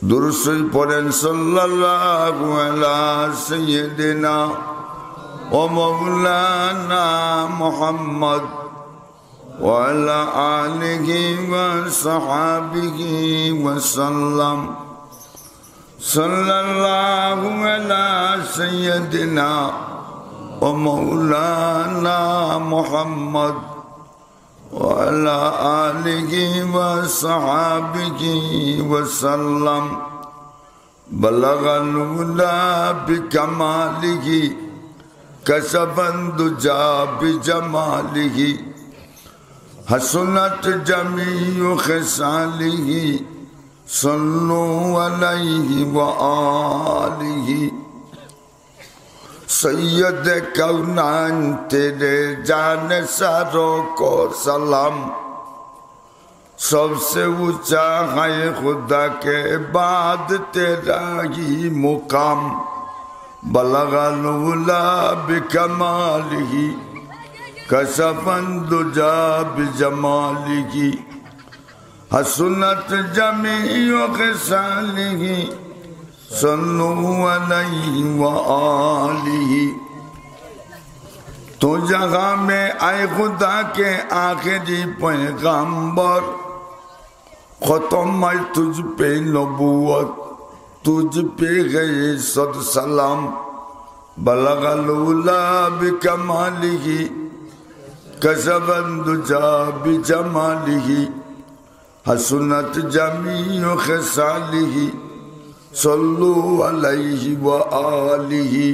দুরূদ শরীফ পড়েন সাল্লাল্লাহু আলা সাইয়্যিদিনা ওয়া মাওলানা মুহাম্মদ ওয়া আলা আলিহি ওয়া সাহবিহি ওয়া সাল্লাম সাল্লাল্লাহু আলা সাইয়্যিদিনা ওয়া মাওলানা মুহাম্মদ وعلى آله وصحابه وسلم بلغ الهدى بكماله كشف الدجى بجماله حسنت جميع خصاله صلوا عليه وآله सैयद कौनान तेरे जान सारों को सलाम सबसे ऊंचा है खुदा के बाद तेरा ही मुकाम बलगल उला बिकमालिही कशफन दुजा बिजमालिही हसनत जमीउ खिसालिही सल्लु अलैहि व आलिही। तो जगह में आए खुदा के आखिरी पैगंबर खत्म है तुझ पे नबूवत तुझ पे गए सद सलाम बलगल उला बिकमालिही कशफन दुजा बिजमालिही हसनत जमीउ खिसालिही सल्लु अलैहि व आलिही।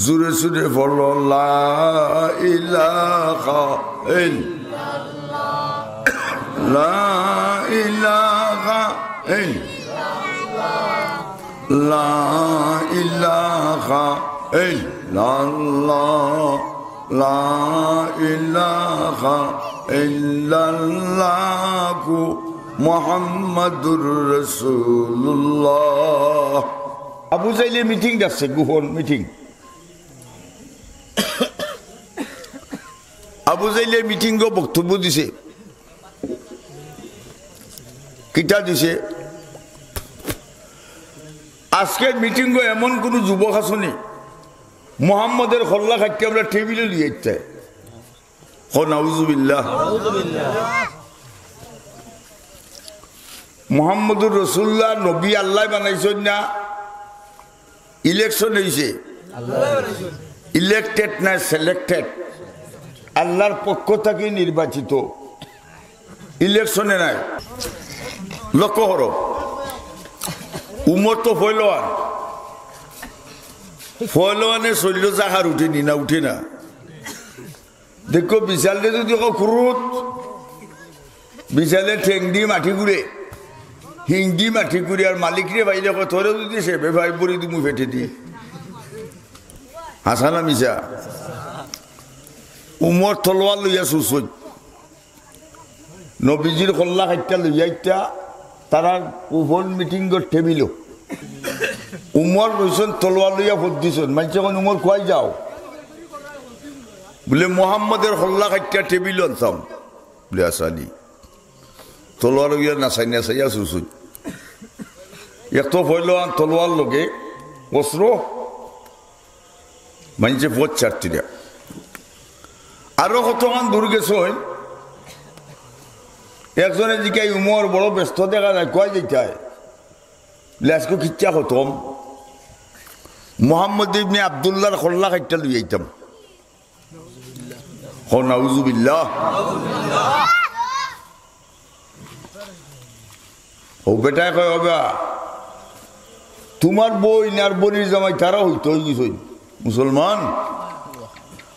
जुरे सुरे बोलो ला इलाहा इल्लल्लाह ला इलाहा इल्लल्लाह ला इलाहा इल्लल्लाह ला इलाहा इल्लल्लाह मुहम्मदुर रसूलुल्लाह। আবু জাইলে মিটিং যাচ্ছে গোপন মিটিং আবু জাইলে মিটিং বক্তব্য দিছে কিটা দিছে আজকের মিটিং এমন কোন যুবক আসনি মুহাম্মদের খল্লা খাইতে আমরা টেবিলে লিয়ে যাইতে ও নাউযুবিল্লাহ মুহাম্মদুর রাসূলুল্লাহ নবী আল্লাহ বানাইছেন না ইলেকশন হইছে ইলেক্টেড না সিলেক্টেড আল্লাহর পক্ষ থেকে নির্বাচিত ইলেকশনে নাই লক্ষ্য করো উমর তো ফয়লোয়ানে শরীর জাহার উঠেনি না উঠে না দেখো বিশালে যদি খুরুত বিশালে ঠেং দিয়ে মাটি ঘুরে হিন্দি মাটি করি আর মালিক রে ভাই দেখো তোরে যদি সে ভাই বড়ি তুমি ফেটে দি হাসানা মিশা উমর তলোয়ার লইয়া সুসই নবীজির কল্লা খাইটা লইয়া তারা ওভন মিটিং টেবিল উমর রইছেন তলোয়ার লইয়া ভোট দিছেন মানে যখন উমর খুয়াই যাও বলে মোহাম্মদের কল্লা খাইটা টেবিল আনতাম বলে আসানি তলোয়ার লইয়া নাচাই নাচাইয়া সুসুই এক তো ফয়লোয়ান তলোয়ার লগে অস্ত্র মানছে ভোট চারটিরা আরো কতক্ষণ দূর গেছ একজনে জিকাই উমর বড় ব্যস্ত দেখা যায় কয় যেতে আজকে খিচ্ছা খতম মোহাম্মদ ইবনে আব্দুল্লাহর খল্লা খাইটা লই যাইতাম ও নাউযুবিল্লাহ ও বেটায় কয় বাবা তোমার বই আর বনির জামাই তারা হইতো হই মুসলমান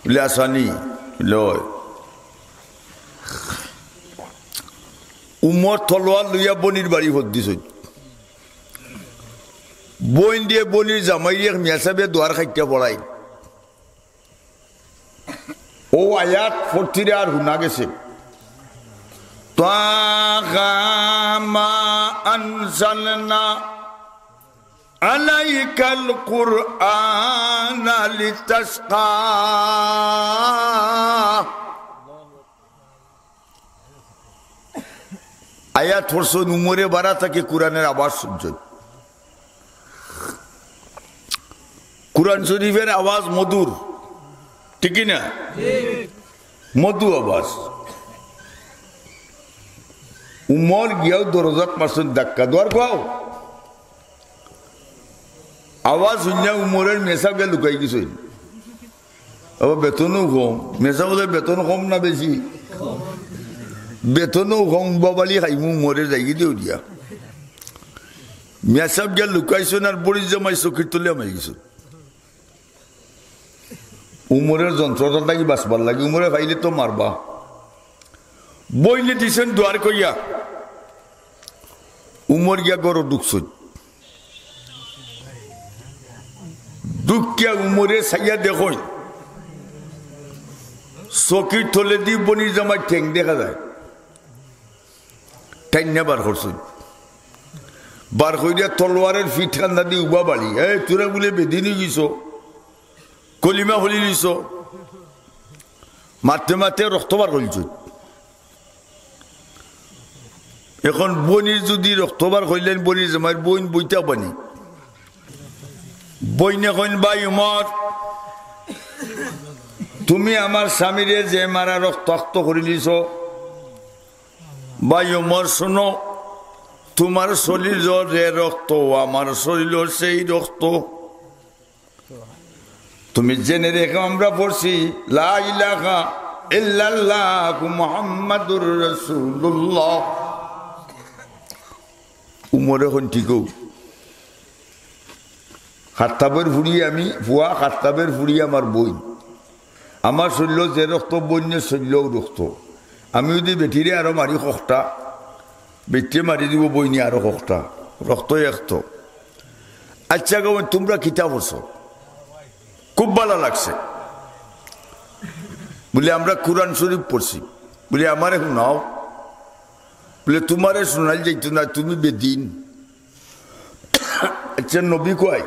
বলে আসানি লয় উমর তলোয়ার লইয়া বনির বাড়ি ভোট দিছ বইন দিয়ে বনির জামাই মিয়াসাবে দোয়ার খাইটা পড়াই ও আয়াত ফর্তিরে আর হুনা গেছে মা আনজালনা আলাইকাল কুরআন লিতাশকা আয়াত পড়ছেন উমরে বাড়া থাকে কোরআনের আওয়াজ শুনছেন কোরআন শরীফের আওয়াজ মধুর ঠিক না মধু আওয়াজ উমর গিয়াও দরজাত মারছেন ধাক্কা দোয়ার খাও আওয়াজ শুনিয়া উমরের মেসা গিয়ে লুকাই গেছে আবার বেতনও কম মেসা বলে বেতন কম না বেশি বেতনও কম বাবালি খাইমু উমরে যাই দিও দিয়া মেসাব গিয়া লুকাইছেন আর বড়ি জমাই চকির তুলে মাই গেছে উমরের যন্ত্রটা লাগি বাঁচবার লাগে উমরে খাইলে তো মারবা বইলে দিছেন দুয়ার কইয়া উমর গিয়া গড় ঢুকছেন দুঃখিয়া উমরে সাইয়া দেখো চকির থলে দি বনির জামাই ঠেং দেখা যায় টাইনা বার করছেন বার করিয়া তলোয়ারের ফিট খান্দা দিয়ে উবা বাড়ি তোরা বলে বেদিনী গেছ কলিমা হলি নিছ মারতে মারতে রক্ত বার করিছ এখন বনির যদি রক্ত বার করিলেন বনির জামাই বইন বইটা বানি বইনে কইন ভাই উমর তুমি আমার স্বামীরে যে মারা রক্তাক্ত করে নিছ ভাই উমর শোনো তোমার শরীর যে রক্ত আমার শরীর সেই রক্ত তুমি জেনে রেখো আমরা পড়ছি লা ইলাহা ইল্লাল্লাহু মুহাম্মাদুর রাসূলুল্লাহ উমরে হন ঠিকও খাত্তাবের ফুড়ি আমি ভুয়া খাত্তাবের ফুড়ি আমার বই আমার শরীর যে রক্ত বন্যের শরীরও রক্ত আমি যদি বেটিরে আরো মারি কষ্টা বেটিয়ে মারি দিব বইনি আরো কষ্টা রক্ত একত আচ্ছা গো তোমরা কিতাব পড়ছ খুব ভালো লাগছে বলে আমরা কোরআন শরীফ পড়ছি বলে আমারে শোনাও বলে তোমারে শোনাই যাইত না তুমি বেদিন আচ্ছা নবী কয়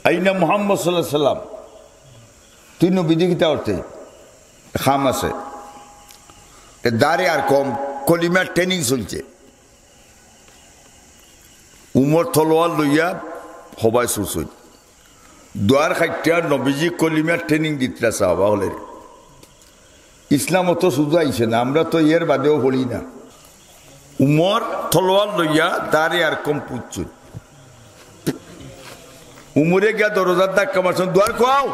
আইনা মুহাম্মদ সাল্লাল্লাহু আলাইহি সাল্লাম তুই নবী দিকিতা অর্থে খাম আছে দাঁড়ে আর কম কলিমার ট্রেনিং চলছে উমর তলোয়ার লইয়া সবাই চুরছই দুয়ার খাইটা নবীজি কলিমার ট্রেনিং দিতরা সাহাবা হলে ইসলাম অত সুযোগ আইছে না আমরা তো এর বাদেও হলি না উমর তলোয়ার লইয়া দাঁড়ে আর কম পুচ্ছই উমরে গিয়া দরজার ধাক্কা মারছেন দুয়ার খাও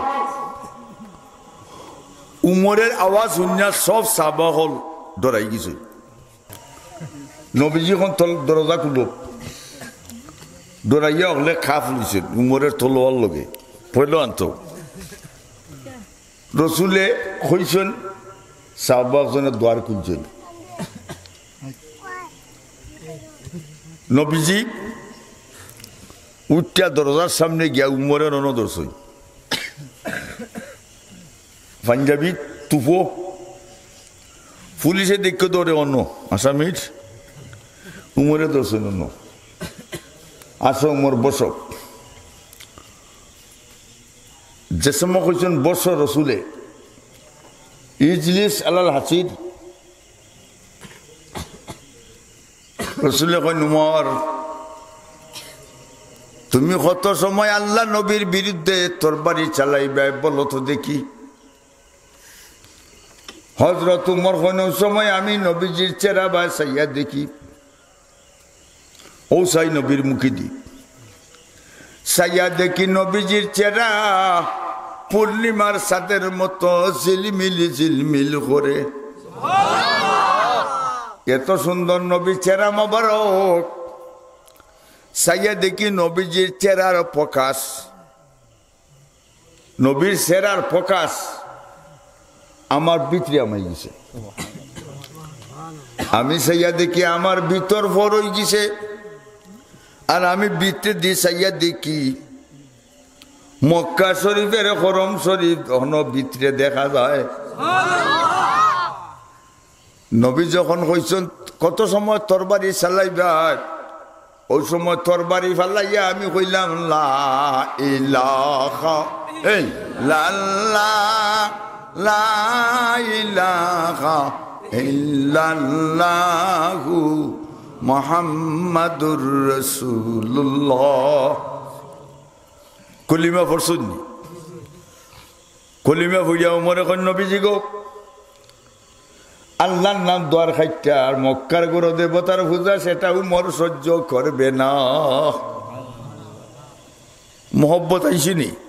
উমরের আওয়াজ শুনিয়া সব সাহাবা হল ডরাই গেছে নবীজি এখন দরজা খুলো ডরাইয়া হলে খাপ লইছেন উমরের তলোয়ার লগে পড়ল আনত রসুলে কইছেন সাহাবাজনের দ্বার খুলছেন নবীজি উঠটা দরজার সামনে গিয়া উমরের অন দর্শই পাঞ্জাবি তুফো পুলিশে দেখে দৌড়ে অন্য আসামির উমরে দর্শন অন্য আসো উমর বস যে সময় কইছেন বস রসুলে ইজলিস আলাল হাসির রসুলে কইন উমর তুমি কত সময় আল্লাহ নবীর বিরুদ্ধে তরবারি চালাইবে বলো তো দেখি হযরত উমর কোন সময় আমি নবীজির চেহারা বা সাইয়া দেখি ও সাই নবীর মুখে দি সাইয়া দেখি নবীজির চেহারা পূর্ণিমার চাঁদের মতো ঝিলমিল করে এত সুন্দর নবীর চেহারা মোবারক সাইয়া দেখি নবীজির চেহারার প্রকাশ নবীর চেহারার প্রকাশ আমার ভিতরে আমায় গেছে আমি সাইয়া দেখি আমার ভিতর ভর হয়ে গেছে আর আমি ভিতরে দিয়ে সাইয়া দেখি মক্কা শরীফের হরম শরীফ এখনো ভিতরে দেখা যায় নবী যখন কইছেন কত সময় তরবারি চালাইবা ওই সময় তরবারি ফালাইয়া আমি কইলাম লা ইলাহা ইল্লাল্লাহ লা ইলাহা ইল্লাল্লাহু মুহাম্মাদুর রাসূলুল্লাহ। কলিমা পড়ছুন, কলিমা পড়িয়া উমরে কই নবীজি গো আল্লাহর নাম দোয়ার খাইটা আর মক্কার গুরু দেবতার পূজা সেটা উমর সহ্য করবে না। মোহব্বত আইসিনি।